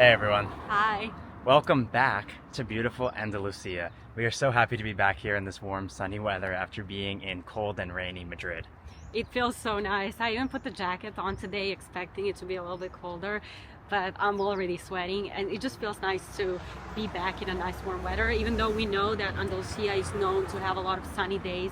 Hey everyone. Hi. Welcome back to beautiful Andalucia. We are so happy to be back here in this warm, sunny weather after being in cold and rainy Madrid. It feels so nice. I even put the jacket on today expecting it to be a little bit colder, but I'm already sweating and it just feels nice to be back in a nice warm weather, even though we know that Andalucia is known to have a lot of sunny days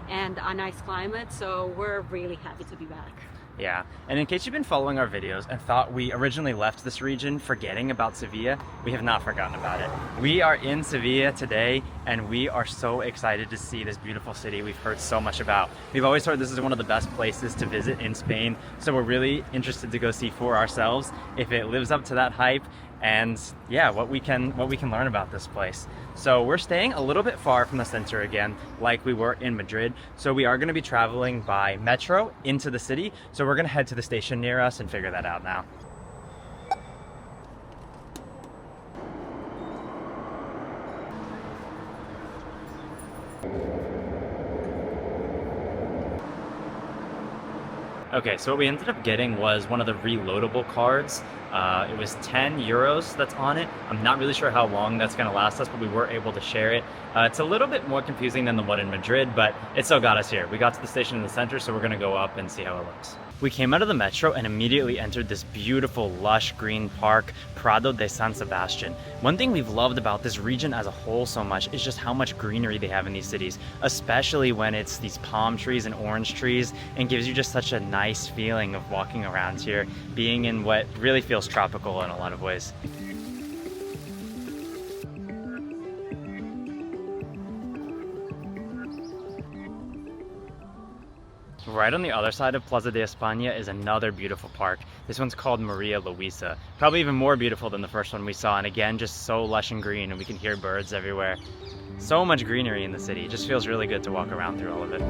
and a nice climate, so we're really happy to be back. Yeah, and in case you've been following our videos and thought we originally left this region forgetting about Sevilla, we have not forgotten about it. We are in Sevilla today and we are so excited to see this beautiful city we've heard so much about. We've always heard this is one of the best places to visit in Spain, so we're really interested to go see for ourselves if it lives up to that hype and yeah, what we can learn about this place. So we're staying a little bit far from the center again, like we were in Madrid. So we are going to be traveling by metro into the city. So we're going to head to the station near us and figure that out now. Okay, so what we ended up getting was one of the reloadable cards. It was 10 euros that's on it. I'm not really sure how long that's gonna last us, but we were able to share it. It's a little bit more confusing than the one in Madrid, but it still got us here. We got to the station in the center, so we're gonna go up and see how it looks. We came out of the metro and immediately entered this beautiful lush green park, Prado de San Sebastian. One thing we've loved about this region as a whole so much is just how much greenery they have in these cities, especially when it's these palm trees and orange trees, and gives you just such a nice feeling of walking around here, being in what really feels tropical in a lot of ways. Right on the other side of Plaza de Espana is another beautiful park. This one's called Maria Luisa. Probably even more beautiful than the first one we saw, and again, just so lush and green, and we can hear birds everywhere. So much greenery in the city. It just feels really good to walk around through all of it.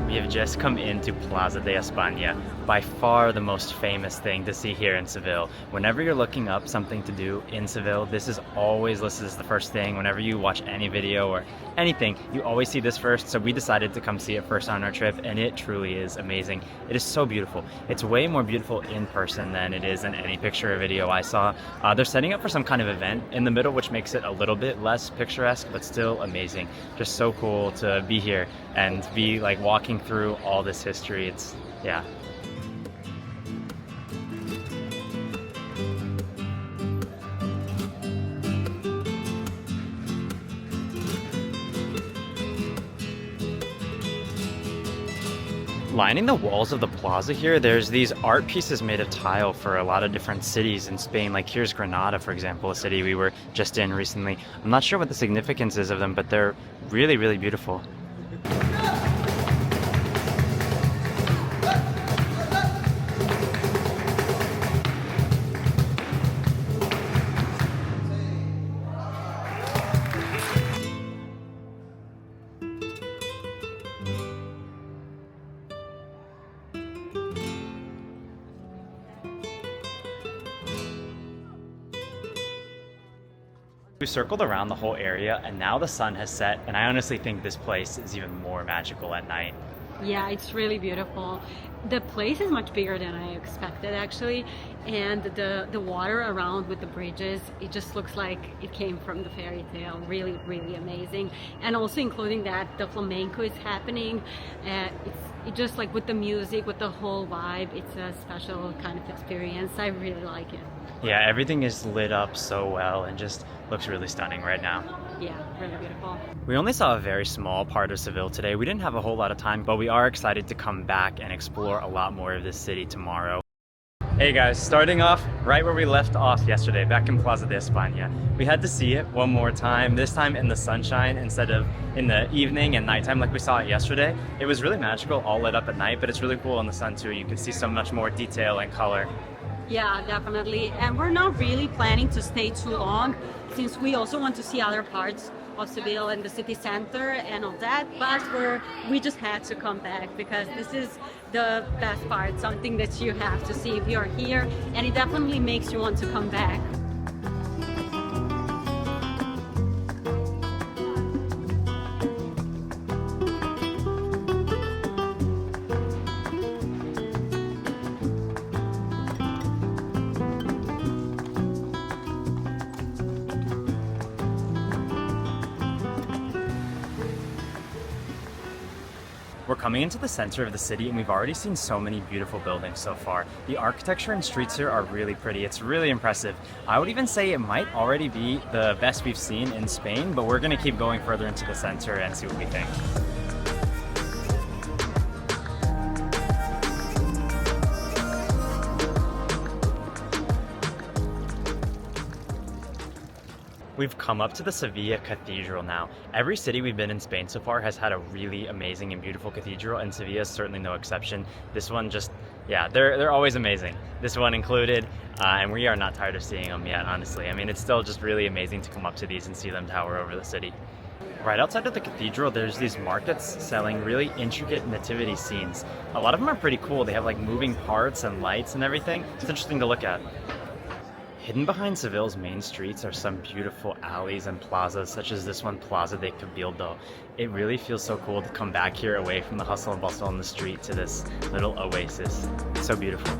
We have just come into Plaza de Espana, by far the most famous thing to see here in Seville. Whenever you're looking up something to do in Seville, this is always listed as the first thing. Whenever you watch any video or anything, you always see this first, so we decided to come see it first on our trip, and it truly is amazing. It is so beautiful. It's way more beautiful in person than it is in any picture or video I saw. They're setting up for some kind of event in the middle, which makes it a little bit less picturesque, but still amazing. Just so cool to be here and be like walking through all this history. It's, yeah. Lining the walls of the plaza here, there's these art pieces made of tile for a lot of different cities in Spain. Like here's Granada, for example, a city we were just in recently. I'm not sure what the significance is of them, but they're really, really beautiful. We circled around the whole area and now the sun has set, and I honestly think this place is even more magical at night. Yeah, it's really beautiful. The place is much bigger than I expected actually, and the water around with the bridges, it just looks like it came from the fairy tale. Really, really amazing. And also including that the flamenco is happening. It just like with the music, with the whole vibe, it's a special kind of experience. I really like it. Yeah, everything is lit up so well and just looks really stunning right now. Yeah, really beautiful. We only saw a very small part of Seville today. We didn't have a whole lot of time, but we are excited to come back and explore a lot more of this city tomorrow. Hey guys, starting off right where we left off yesterday, back in Plaza de Espana. We had to see it one more time, this time in the sunshine instead of in the evening and nighttime like we saw it yesterday. It was really magical, all lit up at night, but it's really cool in the sun too. You can see so much more detail and color. Yeah, definitely. And we're not really planning to stay too long since we also want to see other parts of Seville and the city center and all that, but we just had to come back because this is the best part, something that you have to see if you're here, and it definitely makes you want to come back. We're coming into the center of the city and we've already seen so many beautiful buildings so far. The architecture and streets here are really pretty. It's really impressive. I would even say it might already be the best we've seen in Spain, but we're gonna keep going further into the center and see what we think. We've come up to the Sevilla Cathedral now. Every city we've been in Spain so far has had a really amazing and beautiful cathedral, and Sevilla is certainly no exception. This one just, yeah, they're always amazing. This one included, and we are not tired of seeing them yet, honestly. I mean, it's still just really amazing to come up to these and see them tower over the city. Right outside of the cathedral, there's these markets selling really intricate nativity scenes. A lot of them are pretty cool. They have like moving parts and lights and everything. It's interesting to look at. Hidden behind Seville's main streets are some beautiful alleys and plazas, such as this one, Plaza de Cabildo. It really feels so cool to come back here away from the hustle and bustle on the street to this little oasis. It's so beautiful.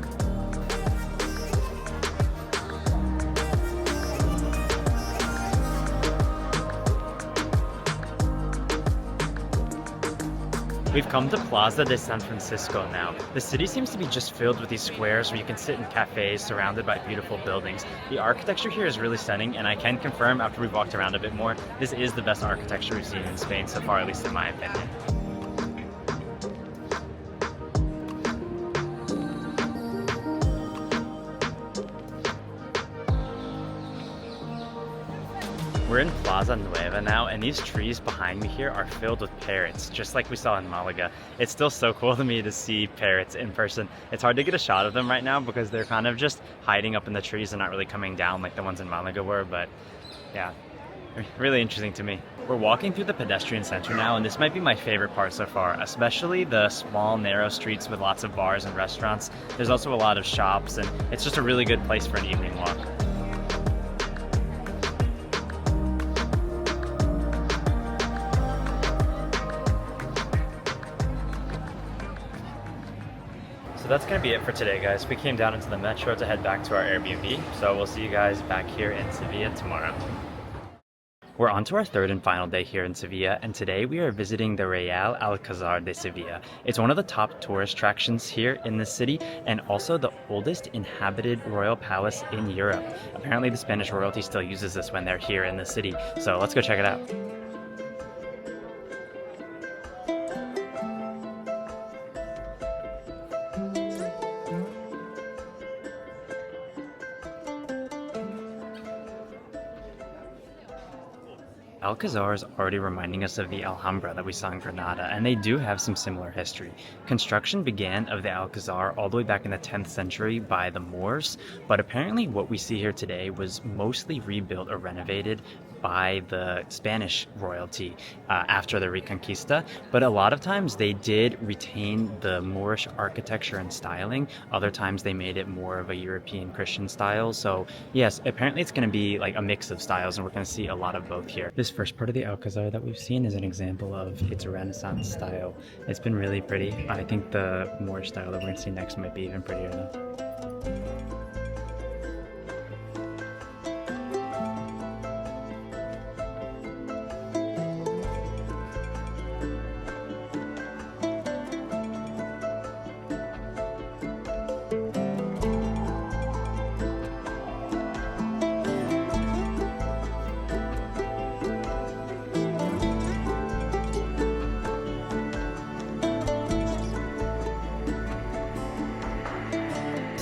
We've come to Plaza de San Francisco now. The city seems to be just filled with these squares where you can sit in cafes surrounded by beautiful buildings. The architecture here is really stunning, and I can confirm after we've walked around a bit more, this is the best architecture we've seen in Spain so far, at least in my opinion. We're in Plaza Nueva now, and these trees behind me here are filled with parrots, just like we saw in Malaga. It's still so cool to me to see parrots in person. It's hard to get a shot of them right now because they're kind of just hiding up in the trees and not really coming down like the ones in Malaga were, but yeah, really interesting to me. We're walking through the pedestrian center now, and this might be my favorite part so far, especially the small, narrow streets with lots of bars and restaurants. There's also a lot of shops, and it's just a really good place for an evening walk. So that's going to be it for today, guys. We came down into the metro to head back to our Airbnb, so we'll see you guys back here in Sevilla tomorrow. We're on to our third and final day here in Sevilla, and today we are visiting the Real Alcázar de Sevilla. It's one of the top tourist attractions here in the city, and also the oldest inhabited royal palace in Europe. Apparently the Spanish royalty still uses this when they're here in the city, so let's go check it out. Alcazar is already reminding us of the Alhambra that we saw in Granada, and they do have some similar history. Construction began of the Alcazar all the way back in the 10th century by the Moors, but apparently what we see here today was mostly rebuilt or renovated by the Spanish royalty after the Reconquista, but a lot of times they did retain the Moorish architecture and styling. Other times they made it more of a European Christian style. So yes, apparently it's going to be like a mix of styles, and we're going to see a lot of both here. This first part of the Alcazar that we've seen is an example of its Renaissance style. It's been really pretty. I think the Moorish style that we're going to see next might be even prettier though.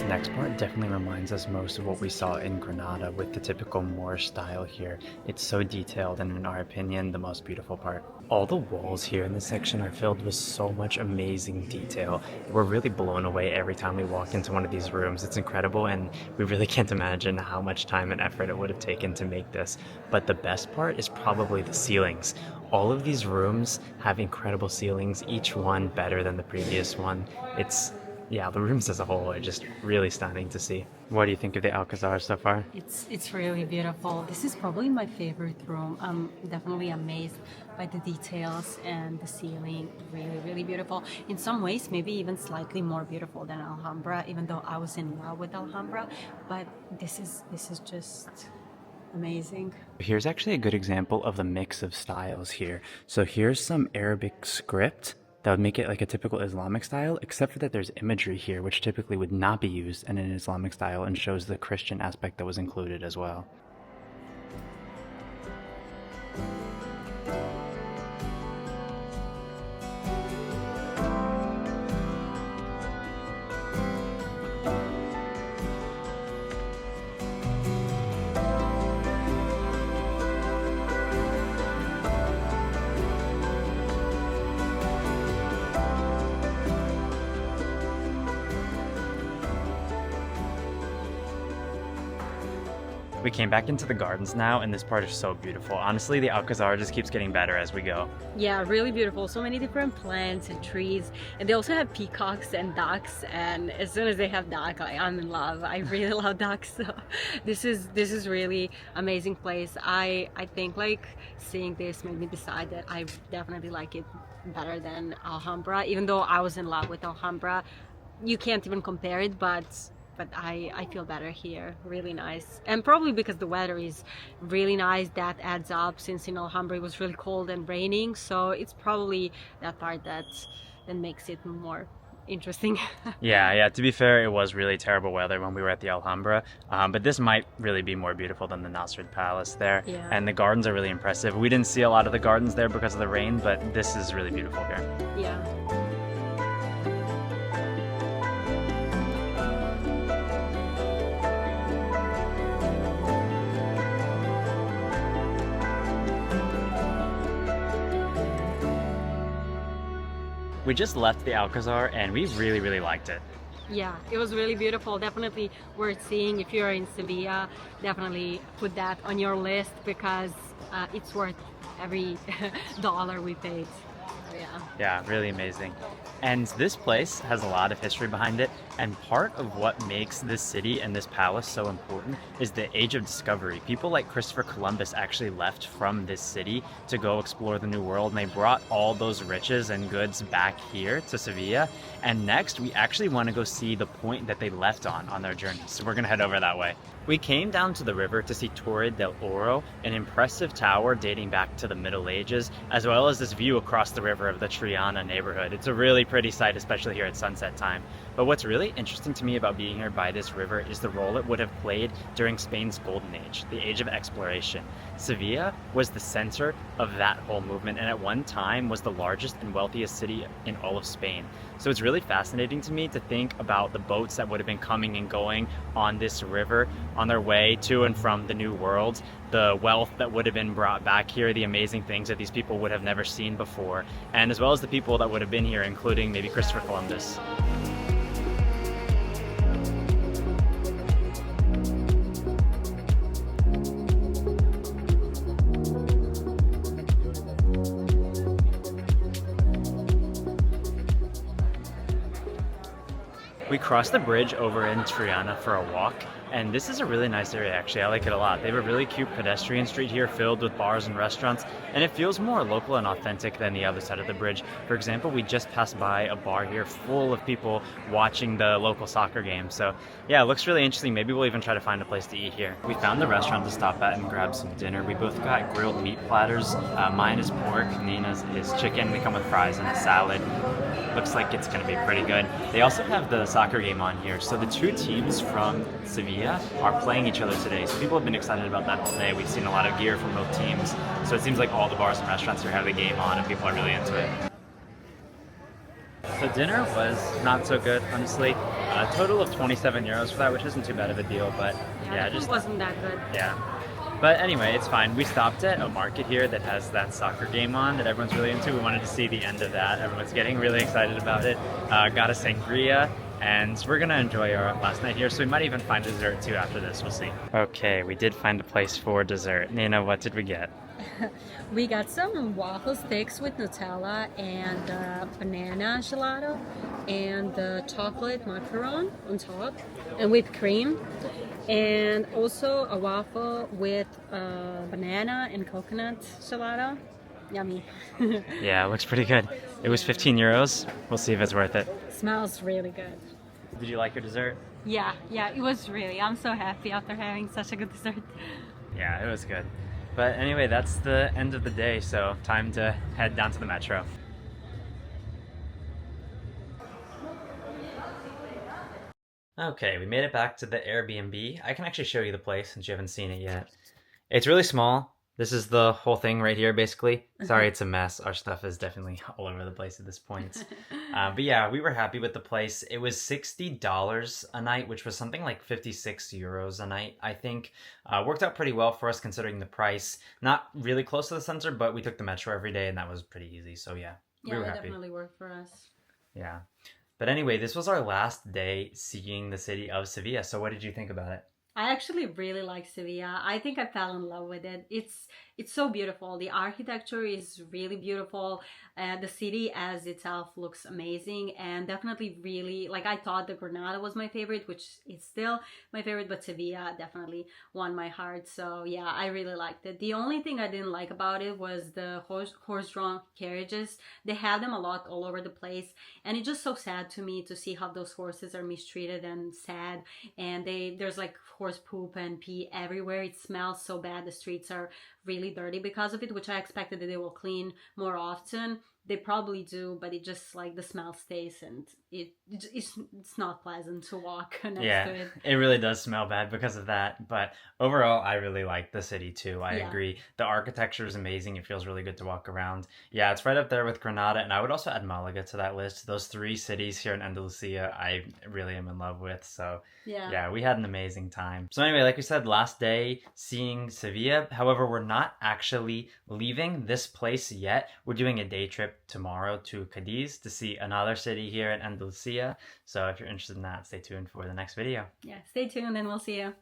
Next part definitely reminds us most of what we saw in Granada with the typical Moorish style here. It's so detailed and in our opinion the most beautiful part. All the walls here in this section are filled with so much amazing detail. We're really blown away every time we walk into one of these rooms. It's incredible, and we really can't imagine how much time and effort it would have taken to make this. But the best part is probably the ceilings. All of these rooms have incredible ceilings, each one better than the previous one. Yeah, the rooms as a whole are just really stunning to see. What do you think of the Alcazar so far? It's really beautiful. This is probably my favorite room. I'm definitely amazed by the details and the ceiling. Really, really beautiful. In some ways, maybe even slightly more beautiful than Alhambra, even though I was in love with Alhambra. But this is just amazing. Here's actually a good example of the mix of styles here. So here's some Arabic script that would make it like a typical Islamic style, except for that there's imagery here, which typically would not be used in an Islamic style and shows the Christian aspect that was included as well. We came back into the gardens now, and this part is so beautiful. Honestly, the Alcazar just keeps getting better as we go. Yeah, really beautiful. So many different plants and trees, and they also have peacocks and ducks. And as soon as they have duck, I'm in love. I really love ducks. So this is really amazing place. I think like seeing this made me decide that I definitely like it better than Alhambra. Even though I was in love with Alhambra, you can't even compare it, but I feel better here. Really nice, and probably because the weather is really nice, that adds up, since in Alhambra it was really cold and raining, so it's probably that part that makes it more interesting. Yeah, to be fair, it was really terrible weather when we were at the Alhambra, but this might really be more beautiful than the Nasrid Palace there. Yeah. And the gardens are really impressive. We didn't see a lot of the gardens there because of the rain, but this is really beautiful here. Yeah. We just left the Alcazar and we really liked it. Yeah, it was really beautiful. Definitely worth seeing. If you're in Sevilla, definitely put that on your list, because it's worth every dollar we paid. Yeah, really amazing. And this place has a lot of history behind it, and part of what makes this city and this palace so important is the age of discovery. People like Christopher Columbus actually left from this city to go explore the New World, and they brought all those riches and goods back here to Sevilla. And next, we actually want to go see the point that they left on their journey. So we're gonna head over that way. We came down to the river to see Torre del Oro, an impressive tower dating back to the Middle Ages, as well as this view across the river of the Triana neighborhood. It's a really pretty sight, especially here at sunset time. But what's really interesting to me about being here by this river is the role it would have played during Spain's golden age, the age of exploration. Sevilla was the center of that whole movement, and at one time was the largest and wealthiest city in all of Spain. So it's really fascinating to me to think about the boats that would have been coming and going on this river on their way to and from the New World, the wealth that would have been brought back here, the amazing things that these people would have never seen before, and as well as the people that would have been here, including maybe Christopher Columbus. We crossed the bridge over in Triana for a walk, and this is a really nice area actually. I like it a lot. They have a really cute pedestrian street here filled with bars and restaurants, and it feels more local and authentic than the other side of the bridge. For example, we just passed by a bar here full of people watching the local soccer game. So yeah, it looks really interesting. Maybe we'll even try to find a place to eat here. We found the restaurant to stop at and grab some dinner. We both got grilled meat platters. Mine is pork, Nina's is chicken. They come with fries and a salad. Looks like it's going to be pretty good. They also have the soccer game on here. So the two teams from Sevilla are playing each other today. So people have been excited about that all day. We've seen a lot of gear from both teams. So it seems like all the bars and restaurants here have the game on and people are really into it. So dinner was not so good, honestly. A total of 27 euros for that, which isn't too bad of a deal, but yeah, it just wasn't that good. Yeah. But anyway, it's fine. We stopped at a market here that has that soccer game on that everyone's really into. We wanted to see the end of that. Everyone's getting really excited about it. Got a sangria, and we're gonna enjoy our last night here. So we might even find dessert too after this. We'll see. Okay, we did find a place for dessert. Nina, what did we get? We got some waffle sticks with Nutella and banana gelato and chocolate macaron on top and whipped cream. And also a waffle with banana and coconut gelato. Yummy. Yeah, it looks pretty good. It was 15 euros. We'll see if it's worth it. Smells really good. Did you like your dessert? Yeah, it was really. I'm so happy after having such a good dessert. Yeah, it was good. But anyway, that's the end of the day, so time to head down to the metro. Okay, we made it back to the Airbnb. I can actually show you the place since you haven't seen it yet. It's really small. This is the whole thing right here, basically. Sorry, it's a mess. Our stuff is definitely all over the place at this point. But yeah, we were happy with the place. It was $60 a night, which was something like 56 euros a night, I think. Worked out pretty well for us considering the price. Not really close to the center, but we took the metro every day and that was pretty easy. So yeah, we were happy. Yeah, it definitely worked for us. Yeah. But anyway, this was our last day seeing the city of Sevilla. So what did you think about it? I actually really like Sevilla. I think I fell in love with it. It's so beautiful. The architecture is really beautiful. The city as itself looks amazing and definitely really, like I thought the Granada was my favorite, which is still my favorite, but Sevilla definitely won my heart. So yeah, I really liked it. The only thing I didn't like about it was the horse-drawn carriages. They have them a lot all over the place and it's just so sad to me to see how those horses are mistreated and sad, and there's like horse poop and pee everywhere. It smells so bad. The streets are really dirty because of it, which I expected that they will clean more often. They probably do, but it just like the smell stays and it's not pleasant to walk next to it. It really does smell bad because of that. But overall, I really like the city too. I agree. The architecture is amazing. It feels really good to walk around. Yeah, it's right up there with Granada, and I would also add Malaga to that list. Those three cities here in Andalusia, I really am in love with. So yeah, we had an amazing time. So anyway, like we said, last day seeing Sevilla. However, we're not actually leaving this place yet. We're doing a day trip tomorrow to Cadiz to see another city here in Andalusia. So if you're interested in that, stay tuned for the next video. Yeah, stay tuned and we'll see you.